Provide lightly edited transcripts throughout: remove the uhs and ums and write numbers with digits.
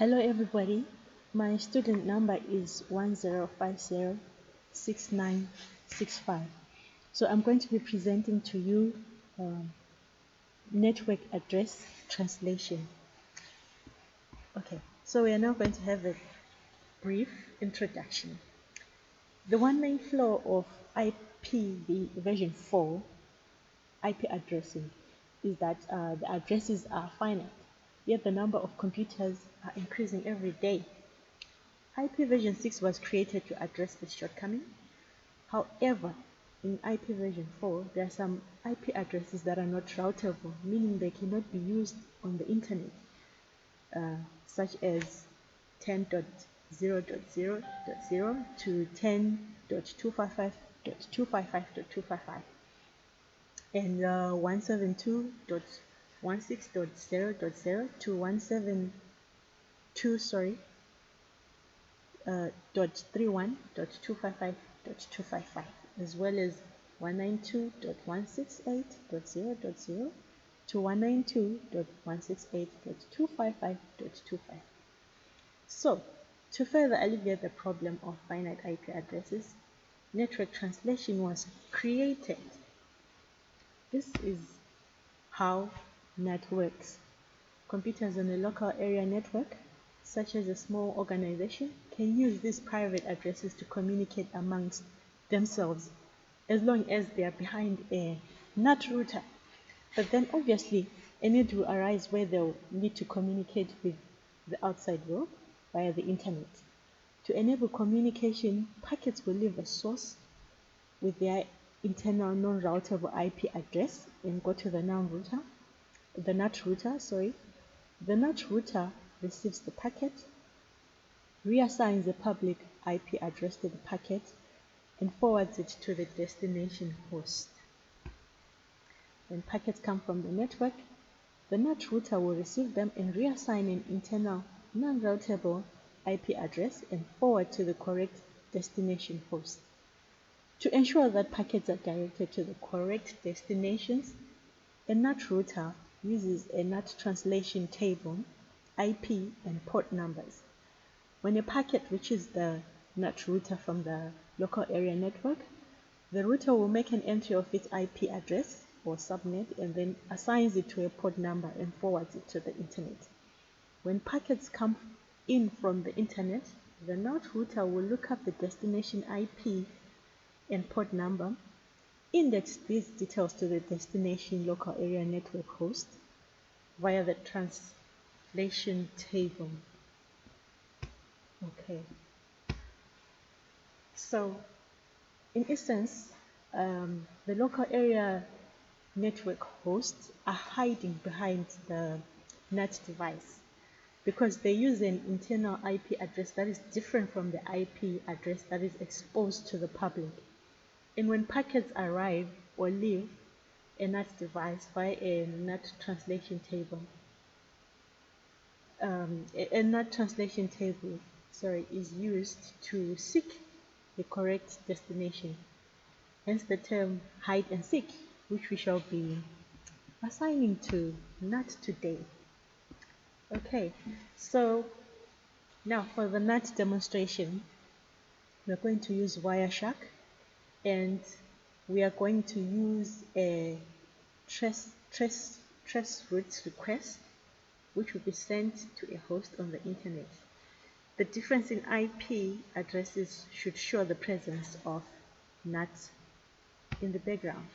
Hello everybody, my student number is 10506965. So I'm going to be presenting to you network address translation. Okay, so we are now going to have a brief introduction. The one main flaw of version 4 IP addressing is that the addresses are finite, yet the number of computers are increasing every day. IP version 6 was created to address this shortcoming. However, in IP version 4, there are some IP addresses that are not routable, meaning they cannot be used on the internet, such as 10.0.0.0 to 10.255.255.255 and 172.16.0.0 to 172 .31.255.255, as well as 192.168.0.0 to 192.168.255.25. So, to further alleviate the problem of finite IP addresses, network translation was created. This is how NAT works. Computers on a local area network, such as a small organization, can use these private addresses to communicate amongst themselves as long as they are behind a NAT router. But then obviously a need will arise where they'll need to communicate with the outside world via the internet. To enable communication, packets will leave a source with their internal non-routable IP address and go to the NAT router. The NAT router receives the packet, reassigns a public IP address to the packet, and forwards it to the destination host. When packets come from the network, the NAT router will receive them and reassign an internal non-routable IP address and forward to the correct destination host. To ensure that packets are directed to the correct destinations, a NAT router uses a NAT translation table, IP, and port numbers. When a packet reaches the NAT router from the local area network, the router will make an entry of its IP address or subnet and then assigns it to a port number and forwards it to the internet. When packets come in from the internet, the NAT router will look up the destination IP and port number, index these details to the destination local area network host via the translation table. Okay. So, in essence, the local area network hosts are hiding behind the NAT device because they use an internal IP address that is different from the IP address that is exposed to the public. And when packets arrive or leave a NAT device via a NAT translation table, a NAT translation table is used to seek the correct destination. Hence the term hide and seek, which we shall be assigning to NAT today. Okay, so now for the NAT demonstration, we're going to use Wireshark, and we are going to use a trace route request, which will be sent to a host on the internet. The difference in IP addresses should show the presence of NAT in the background.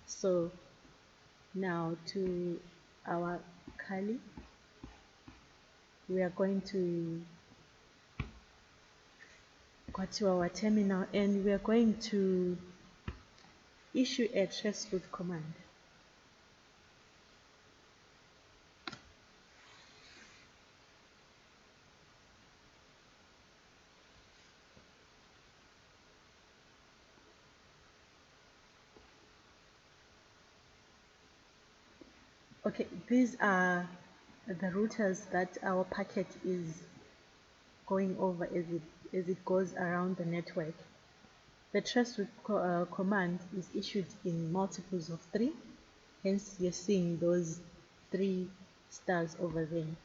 So now to our Kali, we are going to go to our terminal and we are going to issue a trace route command. Okay, these are the routers that our packet is going over as it goes around the network. The trace route command is issued in multiples of 3, hence you're seeing those 3 stars over there.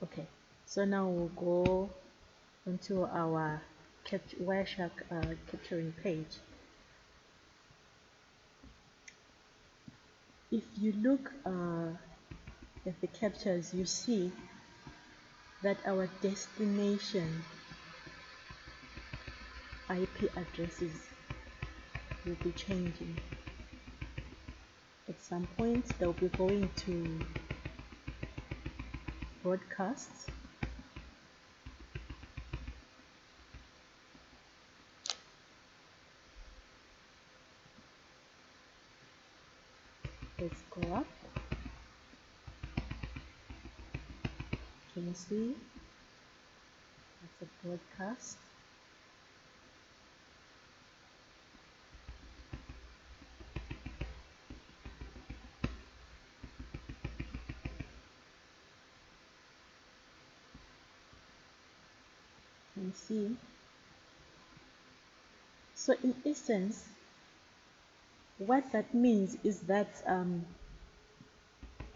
Okay, so now we'll go onto our Wireshark capturing page. If you look at the captures, you see that our destination IP addresses will be changing. At some point, they'll be going to broadcasts. Let's go up. Can you see? That's a broadcast. Can you see? So in essence, what that means is that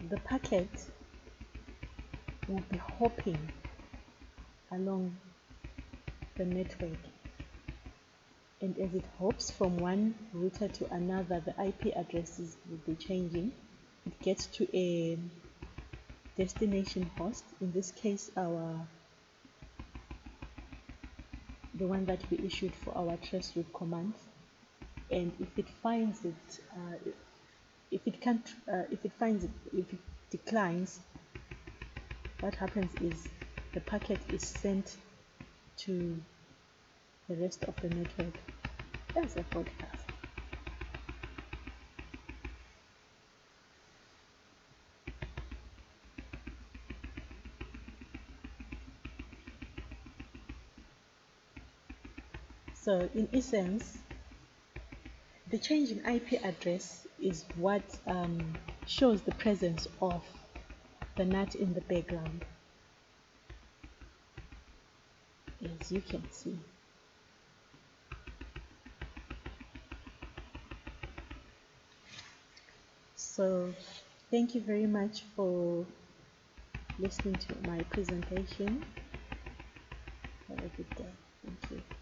the packet will be hopping along the network, and as it hops from one router to another, the IP addresses will be changing. It gets to a destination host, in this case the one that we issued for our traceroute command, and if it finds it if it declines, what happens is the packet is sent to the rest of the network as a broadcast. So in essence, the change in IP address is what shows the presence of the NAT in the background, as you can see. So thank you very much for listening to my presentation. Have a good day. Thank you.